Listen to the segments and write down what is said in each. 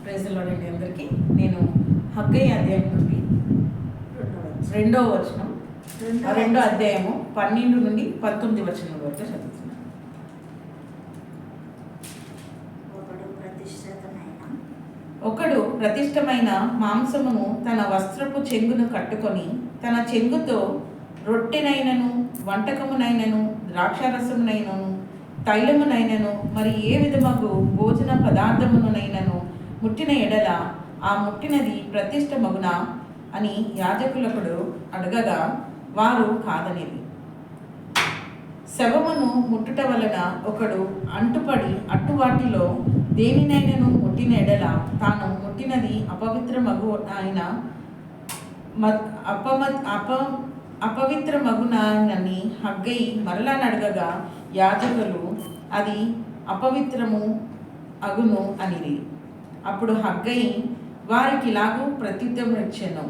ప్రైజ్లోనండి అందరికీ. నేను హగ్గయి అధ్యాయం నుండి రెండో అధ్యాయము 12 నుండి 19 వచనం వరకు చదువుతున్నాను. ఒకడు ప్రతిష్టమైన మాంసమును తన వస్త్రపు చెంగును కట్టుకొని తన చెంగుతో రొట్టెనైనను వంటకమునైనను ద్రాక్షారసమునైనను తైలమునైనను మరి ఏ విధమగు భోజన పదార్థమునైనను ముట్టిన ఎడల ఆ ముట్టినది ప్రతిష్ట మగున అని యాజకులకుడు అడగగా వారు కాదనేది. శవమును ముట్టుట వలన ఒకడు అంటుపడి అట్టువాటిలో దేనినైనను ముట్టిన ఎడల తాను ముట్టినది అపవిత్రమగు ఆయన అపవిత్రమగునని హగ్గయి మరలా అడగగా యాజకులు అది అపవిత్రము అగును అనిరి. అప్పుడు హగ్గయి వారికి ఇలాగూ ప్రత్యుత్తరమిచ్చెను,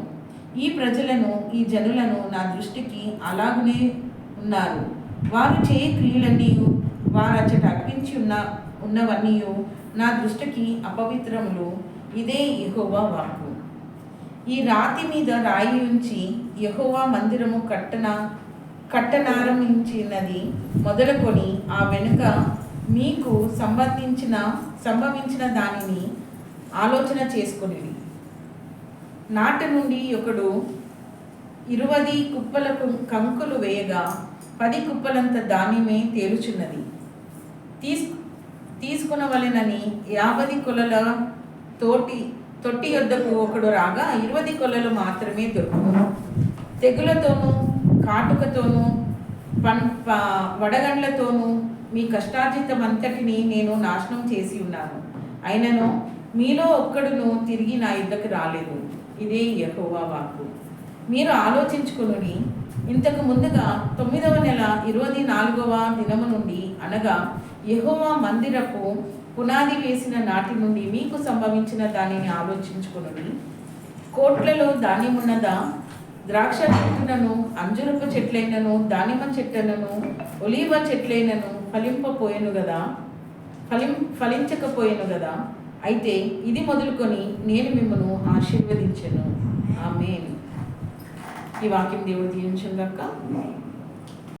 ఈ ప్రజలను ఈ జనులను నా దృష్టికి అలాగునే ఉన్నారు. వారు చేయ క్రియలన్నీ వారచ్చట అర్పించి ఉన్నవన్నీ నా దృష్టికి అపవిత్రములు. ఇదే యెహోవా వాక్కు. ఈ రాతి మీద రాయి ఉంచి యెహోవా మందిరము కట్టనారంభించినది మొదలుకొని ఆ వెనుక మీకు సంభవించిన దానిని ఆలోచన చేసుకుని నాటి నుండి ఒకడు 20 కుప్పలకు కంకులు వేయగా 10 కుప్పలంత ధాన్యమే తేలుచున్నది. తీసుకునవలెనని 50 కొలల తొట్టి యొద్దకు ఒకడు రాగా 20 కొలలు మాత్రమే దొరుకును. తెగులతోనూ కాటుకతోనూ వడగండ్లతోనూ మీ కష్టార్జితమంతటిని నేను నాశనం చేసి ఉన్నాను. అయినను మీలో ఒక్కడును తిరిగి నా యుద్ధకు రాలేదు. ఇదే యెహోవా వాక్కు. మీరు ఆలోచించుకుని ఇంతకు ముందుగా 9వ నెల 24వ దినము నుండి అనగా యెహోవా మందిరపు పునాది వేసిన నాటి నుండి మీకు సంభవించిన దానిని ఆలోచించుకుని కోట్లలో ధాన్యమున్నదా? ద్రాక్ష చెట్టులను అంజురపు చెట్లైనను దానిమ్మ చెట్లనను ఒలీవ చెట్లైనను ఫలించకపోయేను గదా. అయితే ఇది మొదలుకొని నేను మిమ్మల్ని ఆశీర్వదించెను. ఆమేన్. ఈ వాక్యం దేవుడు దీవించుగాక.